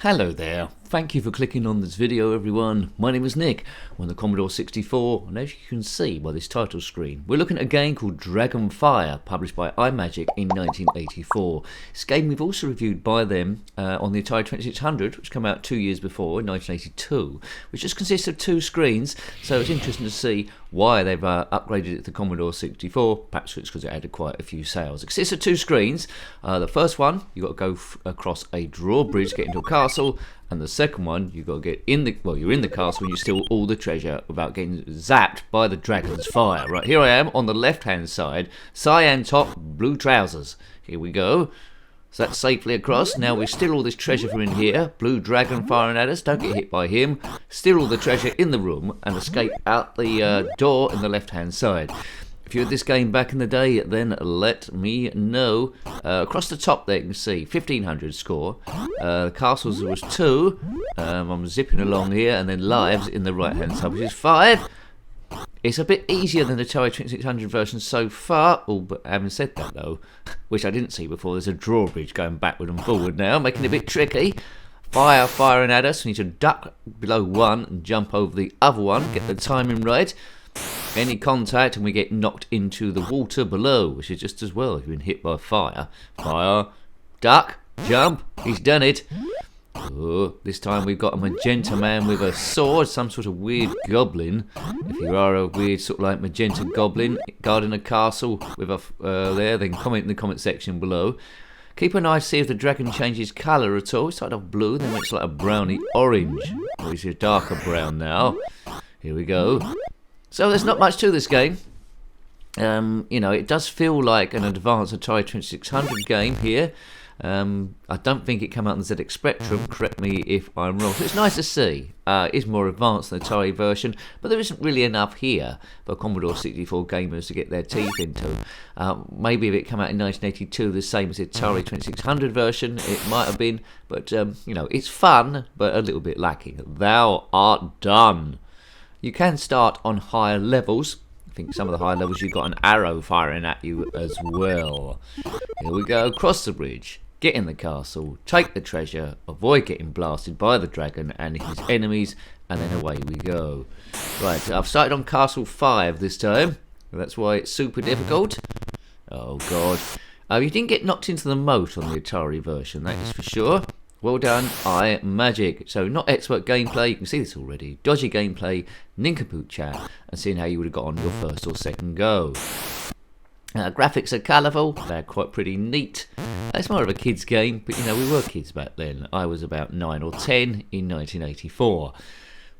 Hello there, thank you for clicking on this video everyone. My name is Nick, I'm on the Commodore 64 and as you can see by this title screen we're looking at a game called Dragonfire, published by Imagic in 1984. This game we've also reviewed by them on the Atari 2600, which came out 2 years before in 1982, which just consists of two screens, so it's interesting to see why they've upgraded it to Commodore 64. Perhaps it's because it had quite a few sales. It consists of two screens. The first one, you've got to go across a drawbridge, get into a castle, and the second one, you've got to get in the, well, you're in the castle and you steal all the treasure without getting zapped by the dragon's fire. Right, here I am on the left-hand side, cyan top, blue trousers. Here we go. So that's safely across. Now we steal all this treasure from in here. Blue dragon firing at us. Don't get hit by him. Steal all the treasure in the room and escape out the door in the left-hand side. If you had this game back in the day, then let me know. Across the top there you can see 1500 score. Castles was 2. I'm zipping along here, and then lives in the right-hand side, which is 5. It's a bit easier than the Atari 2600 version so far. Oh, but having said that though, which I didn't see before, there's a drawbridge going backward and forward now, making it a bit tricky. Fire firing at us. We need to duck below one and jump over the other one, get the timing right. Any contact and we get knocked into the water below, which is just as well if you've been hit by fire. Fire, duck, jump. He's done it. Oh, this time we've got a magenta man with a sword, some sort of weird goblin. If you are a weird sort of like magenta goblin guarding a castle with a there, then comment in the comment section below. Keep an eye to see if the dragon changes colour at all. It started off blue, then it's like a browny orange. It's a darker brown now. Here we go. So there's not much to this game. You know, it does feel like an advanced Atari 2600 game here. I don't think it came out on the ZX Spectrum, correct me if I'm wrong. So it's nice to see. It is more advanced than the Atari version, but there isn't really enough here for Commodore 64 gamers to get their teeth into. Maybe if it came out in 1982 the same as the Atari 2600 version, it might have been, but you know, it's fun, but a little bit lacking. Thou art done. You can start on higher levels. I think some of the higher levels you've got an arrow firing at you as well. Here we go, across the bridge, get in the castle, take the treasure, avoid getting blasted by the dragon and his enemies, and then away we go. Right, I've started on Castle 5 this time. That's why it's super difficult. Oh god. You didn't get knocked into the moat on the Atari version, that is for sure. Well done, Imagic. So not expert gameplay, you can see this already. Dodgy gameplay, nincompoop chat, and seeing how you would have got on your first or second go. Graphics are colourful, they're quite pretty neat. It's more of a kids game, but you know, we were kids back then. I was about 9 or 10 in 1984.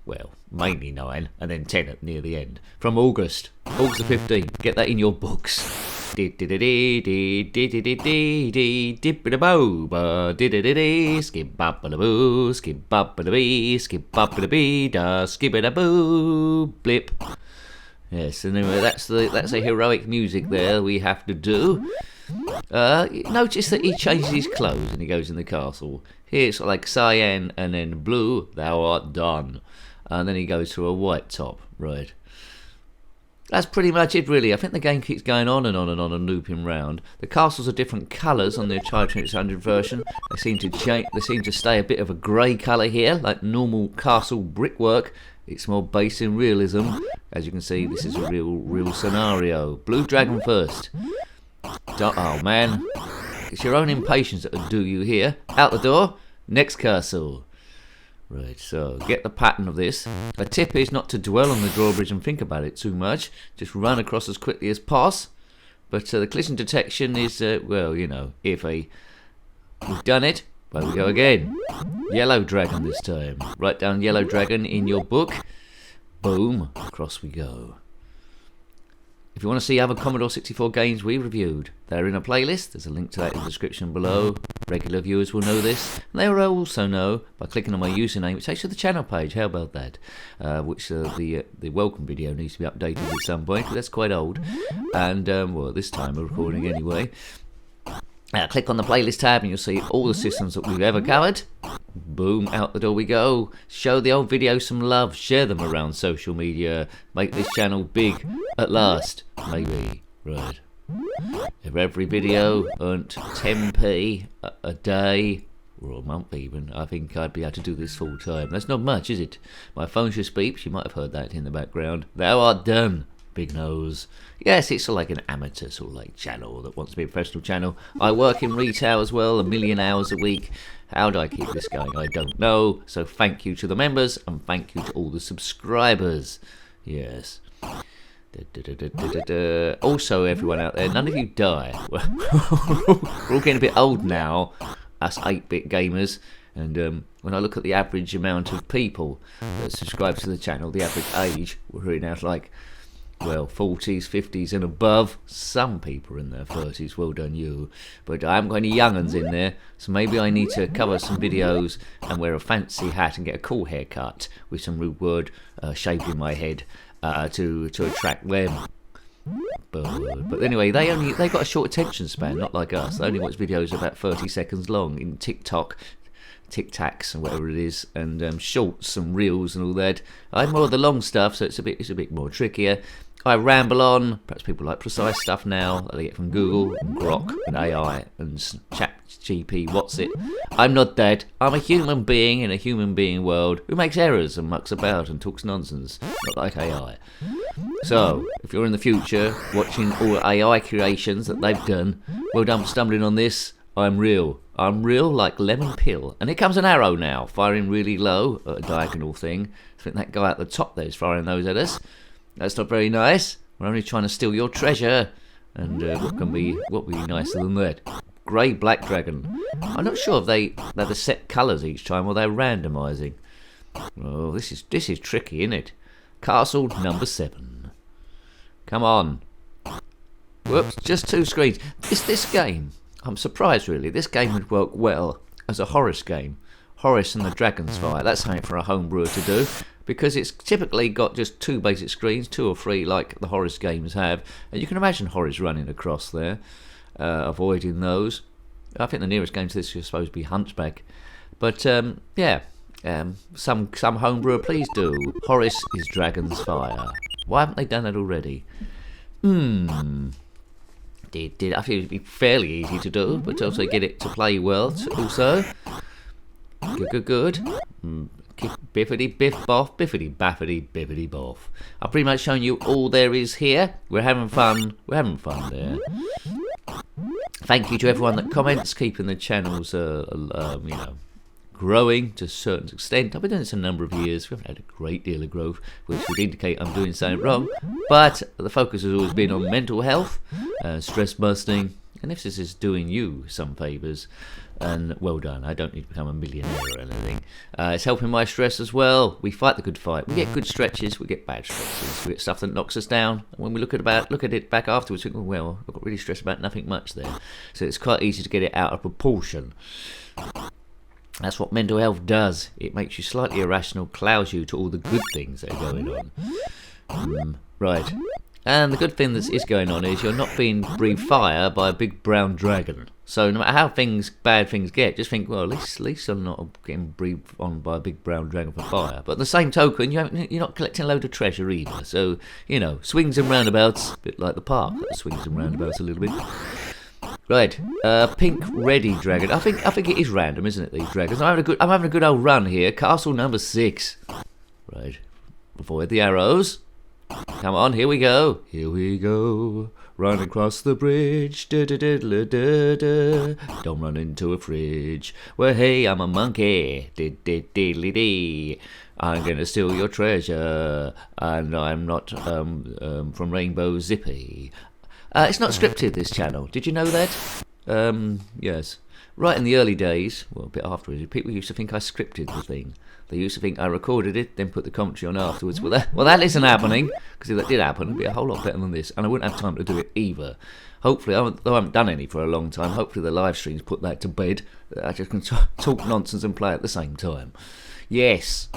Well, mainly 9, and then 10 at near the end. From August the 15th, get that in your books. Skip bop blip. Yes, and anyway, that's a heroic music there we have to do. Notice that he changes his clothes and he goes in the castle. Here it's like cyan and then blue, thou art done. And then he goes to a white top, right. That's pretty much it really. I think the game keeps going on and on and on and looping round. The castles are different colours on the Atari 2600 version. They seem to change. They seem to stay a bit of a grey colour here, like normal castle brickwork. It's more based in realism. As you can see, this is a real scenario. Blue dragon first. Oh man, it's your own impatience that will do you here. Out the door. Next castle. Right, so get the pattern of this. A tip is not to dwell on the drawbridge and think about it too much. Just run across as quickly as possible. But the collision detection is, well, you know, if we've done it, well, we go again. Yellow dragon this time. Write down yellow dragon in your book. Boom, across we go. If you want to see other Commodore 64 games we reviewed, they're in a playlist. There's a link to that in the description below. Regular viewers will know this. And they will also know by clicking on my username, which takes you to the channel page. How about that? The welcome video needs to be updated at some point, because that's quite old. And, well, this time we're recording anyway. Click on the playlist tab and you'll see all the systems that we've ever covered. Boom, out the door we go. Show the old videos some love. Share them around social media. Make this channel big at last. Maybe. Right. If every video earned 10p a day, or a month even, I think I'd be able to do this full time. That's not much, is it? My phone just beeps. You might have heard that in the background. Thou art done, big nose. Yes, it's like an amateur sort of like channel that wants to be a professional channel. I work in retail as well, 1 million hours a week. How do I keep this going? I don't know. So thank you to the members and thank you to all the subscribers. Yes. Also, everyone out there, none of you die. We're all getting a bit old now, us 8-bit gamers. And when I look at the average amount of people that subscribe to the channel, the average age, we're now like, well, 40s, 50s and above. Some people are in their 30s, well done you. But I haven't got any young uns in there, so maybe I need to cover some videos and wear a fancy hat and get a cool haircut with some rude word shaved in my head to attract them. But anyway, they got a short attention span, not like us. They only watch videos about 30 seconds long in TikTok, Tic Tacs and whatever it is, and shorts and reels and all that. I'm more of the long stuff, so it's a bit more trickier. I ramble on. Perhaps people like precise stuff now that they get from Google and Grok and AI and ChatGPT. What's it? I'm not that. I'm a human being in a human being world who makes errors and mucks about and talks nonsense, not like AI. So, if you're in the future watching all AI creations that they've done, well done for stumbling on this. I'm real. I'm real like lemon pill. And here comes an arrow now, firing really low at a diagonal thing. I think that guy at the top there is firing those at us. That's not very nice. We're only trying to steal your treasure. And what would be nicer than that? Grey black dragon. I'm not sure if they're the set colours each time or they're randomising. Oh, this is tricky, isn't it? Castle number 7. Come on. Whoops, just 2 screens. This game, I'm surprised really. This game would work well as a Horus game. Horus and the Dragonfire. That's something for a home brewer to do, because it's typically got just 2 basic screens, 2 or 3 like the Horus games have, and you can imagine Horus running across there, avoiding those. I think the nearest game to this is supposed to be Hunchback, but yeah, some home brewer, please do. Horus is Dragonfire. Why haven't they done that already? I think it'd be fairly easy to do, but to also get it to play well also. Good. Biffity biff boff, biffity baffity biffity boff. I've pretty much shown you all there is here. We're having fun there. Thank you to everyone that comments, keeping the channels growing to a certain extent. I've been doing this a number of years. We haven't had a great deal of growth, which would indicate I'm doing something wrong. But the focus has always been on mental health, stress busting, and if this is doing you some favours, and well done. I don't need to become a millionaire or anything. It's helping my stress as well. We fight the good fight. We get good stretches, we get bad stretches. We get stuff that knocks us down. And when we look at it back afterwards, we think, well, I got really stressed about nothing much there. So it's quite easy to get it out of proportion. That's what mental health does. It makes you slightly irrational, clouds you to all the good things that are going on. Right. And the good thing that is going on is you're not being breathed fire by a big brown dragon. So no matter how bad things get, just think, well, at least I'm not getting breathed on by a big brown dragon for fire. But at the same token, you're not collecting a load of treasure either. So, swings and roundabouts, a bit like the park, that swings and roundabouts a little bit. Right, pink ready dragon. I think it is random, isn't it? These dragons. I'm having a good old run here. Castle number 6. Right, avoid the arrows. Come on, here we go. Run across the bridge. Don't run into a fridge. Well, hey, I'm a monkey. I'm gonna steal your treasure, and I'm not from Rainbow Zippy. It's not scripted, this channel. Did you know that? Yes. Right in the early days, well, a bit afterwards, people used to think I scripted the thing. They used to think I recorded it, then put the commentary on afterwards. Well, that isn't happening, because if that did happen, it'd be a whole lot better than this, and I wouldn't have time to do it either. Hopefully, though I haven't done any for a long time, hopefully the live streams put that to bed. I just can talk nonsense and play at the same time. Yes.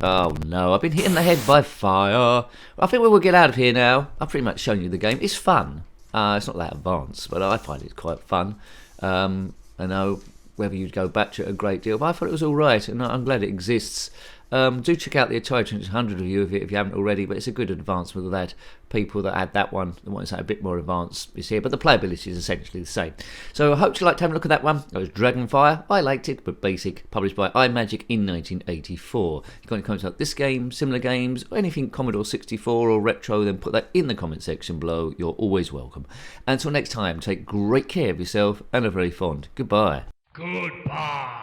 Oh no, I've been hit in the head by fire. I think we will get out of here now. I've pretty much shown you the game. It's fun. It's not that advanced, but I find it quite fun. I know whether you'd go back to it a great deal, but I thought it was alright, and I'm glad it exists. Do check out the Atari 2600 review of it if you haven't already, but it's a good advancement of that. People that had that one, the ones that are a bit more advanced is here, but the playability is essentially the same. So I hope you liked having a look at that one. That was Dragonfire. I liked it, but basic, published by Imagic in 1984. If you've got any comments about this game, similar games, or anything Commodore 64 or retro, then put that in the comment section below. You're always welcome. Until next time, take great care of yourself and are very fond. Goodbye. Goodbye.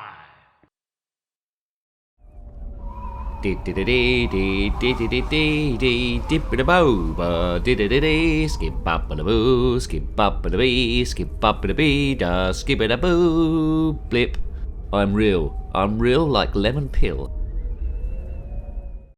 Skip up a boo, skip up a bee, skip up a bee, da skip it a boo, blip. I'm real like lemon pill.